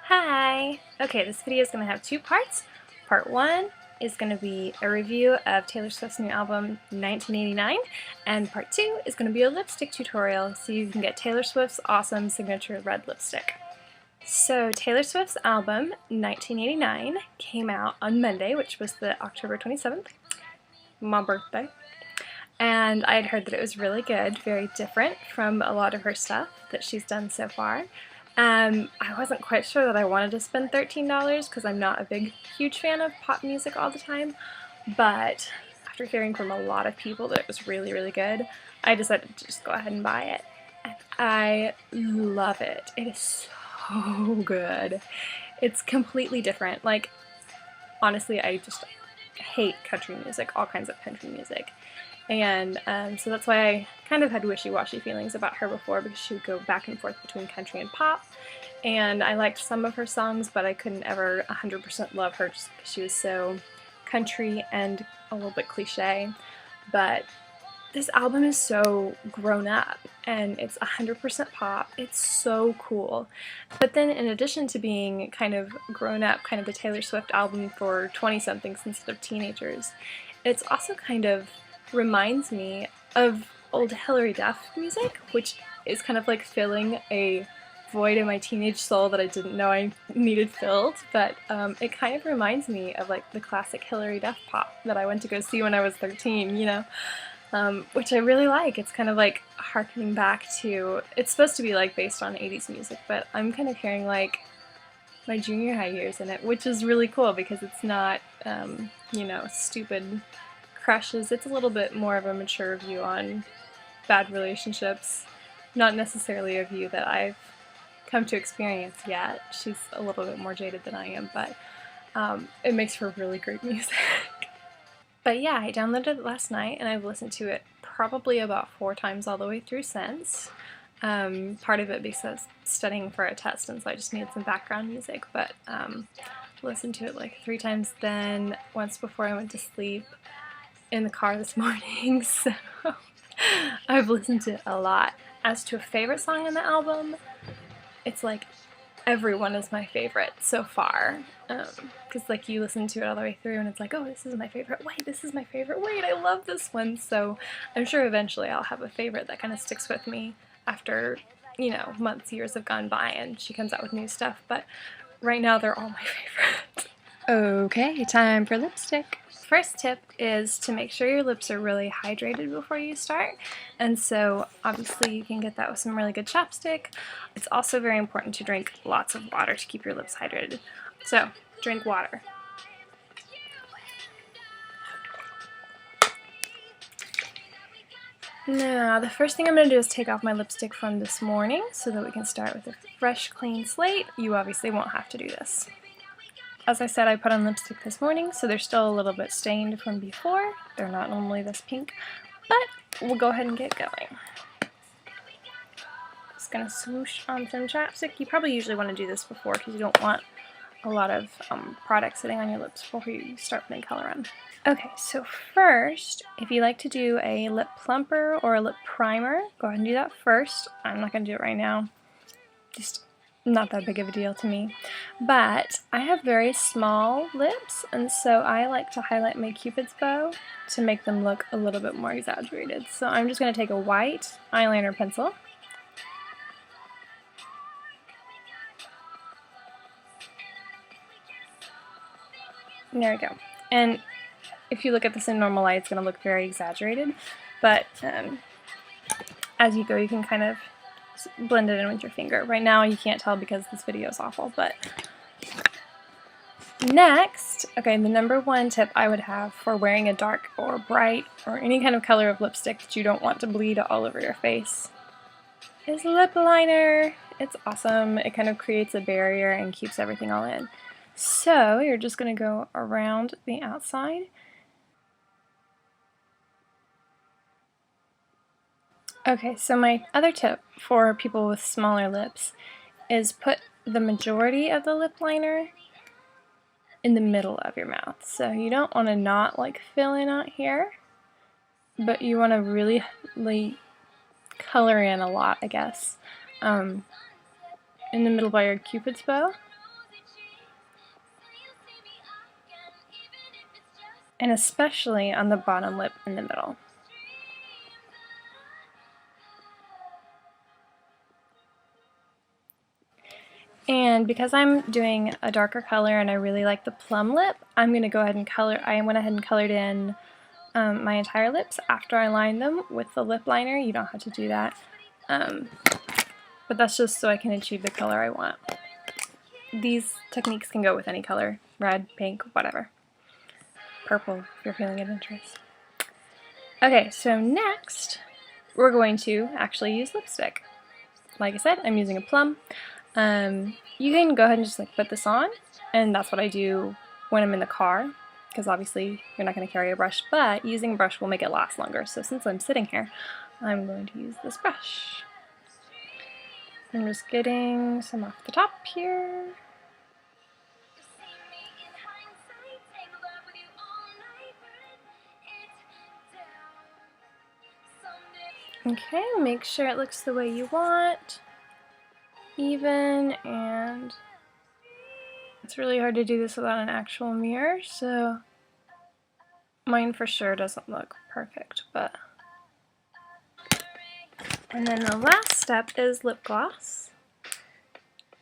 Hi! Okay, this video is going to have two parts. Part 1 is going to be a review of Taylor Swift's new album 1989, and part 2 is going to be a lipstick tutorial so you can get Taylor Swift's awesome signature red lipstick. So Taylor Swift's album 1989 came out on Monday, which was the October 27th, my birthday. And I had heard that it was really good, very different from a lot of her stuff that she's done so far. I wasn't quite sure that I wanted to spend $13 because I'm not a huge fan of pop music all the time, but after hearing from a lot of people that it was really, really good, I decided to just go ahead and buy it. And I love it. It is so good. It's completely different. Like, honestly, I just hate country music, all kinds of country music. And so that's why I kind of had wishy-washy feelings about her before, because she would go back and forth between country and pop. And I liked some of her songs, but I couldn't ever 100% love her just because she was so country and a little bit cliche. But this album is so grown up, and it's 100% pop. It's so cool. But then in addition to being kind of grown up, kind of the Taylor Swift album for 20-somethings instead of teenagers, it's also kind of reminds me of old Hilary Duff music, which is kind of like filling a void in my teenage soul that I didn't know I needed filled, but it kind of reminds me of like the classic Hilary Duff pop that I went to go see when I was 13, you know, which I really like. It's kind of like harkening back to, it's supposed to be like based on 80s music, but I'm kind of hearing like my junior high years in it, which is really cool because it's not, you know, stupid crushes. It's a little bit more of a mature view on bad relationships, not necessarily a view that I've come to experience yet. She's a little bit more jaded than I am, but it makes for really great music. But yeah, I downloaded it last night and I've listened to it probably about 4 times all the way through since. Part of it because I was studying for a test and so I just needed some background music, but listened to it like 3 times then, once before I went to sleep, in the car this morning, so I've listened to it a lot. As to a favorite song on the album, it's like everyone is my favorite so far, because like you listen to it all the way through and it's like, oh, this is my favorite, wait, this is my favorite, wait, I love this one. So I'm sure eventually I'll have a favorite that kind of sticks with me after, you know, months, years have gone by and she comes out with new stuff, but right now they're all my favorite. Okay, time for lipstick. First tip is to make sure your lips are really hydrated before you start, and so obviously you can get that with some really good chapstick. It's also very important to drink lots of water to keep your lips hydrated. So, drink water. Now, the first thing I'm going to do is take off my lipstick from this morning so that we can start with a fresh, clean slate. You obviously won't have to do this. As I said, I put on lipstick this morning, so they're still a little bit stained from before. They're not normally this pink, but we'll go ahead and get going. Just gonna swoosh on some chapstick. You probably usually want to do this before because you don't want a lot of product sitting on your lips before you start putting color on. Okay, so first, if you like to do a lip plumper or a lip primer, go ahead and do that first. I'm not gonna do it right now. Just not that big of a deal to me. But I have very small lips, and so I like to highlight my Cupid's bow to make them look a little bit more exaggerated. So I'm just going to take a white eyeliner pencil. And there we go. And if you look at this in normal light, it's going to look very exaggerated, but as you go, you can kind of blend it in with your finger. Right now you can't tell because this video is awful, but next, okay, the number one tip I would have for wearing a dark or bright or any kind of color of lipstick that you don't want to bleed all over your face is lip liner. It's awesome. It kind of creates a barrier and keeps everything all in. So you're just going to go around the outside. Okay, so my other tip for people with smaller lips is put the majority of the lip liner in the middle of your mouth. So you don't want to not like fill in out here, but you want to really color in a lot, I guess, in the middle by your Cupid's bow. and especially on the bottom lip in the middle. And because I'm doing a darker color and I really like the plum lip, I'm going to go ahead and color. I went ahead and colored in my entire lips after I lined them with the lip liner. You don't have to do that, but that's just so I can achieve the color I want. These techniques can go with any color, red, pink, whatever. Purple, if you're feeling adventurous. Okay, so next we're going to actually use lipstick. Like I said, I'm using a plum. You can go ahead and just like put this on, and that's what I do when I'm in the car, because obviously you're not going to carry a brush, but using a brush will make it last longer. So since I'm sitting here, I'm going to use this brush. I'm just getting some off the top here. Okay, make sure it looks the way you want. Even, and it's really hard to do this without an actual mirror, so mine for sure doesn't look perfect, but. And then the last step is lip gloss.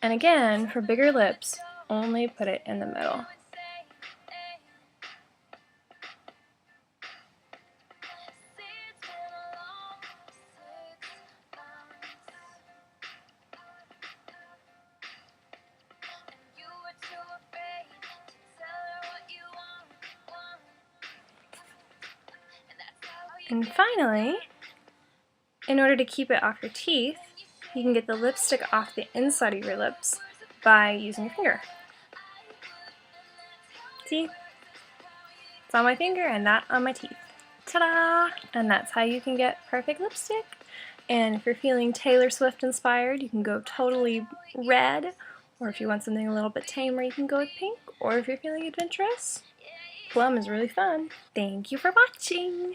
And again, for bigger lips, only put it in the middle. And finally, in order to keep it off your teeth, you can get the lipstick off the inside of your lips by using your finger. See? It's on my finger and that on my teeth. Ta-da! And that's how you can get perfect lipstick. And if you're feeling Taylor Swift inspired, you can go totally red, or if you want something a little bit tamer, you can go with pink, or if you're feeling adventurous, plum is really fun. Thank you for watching!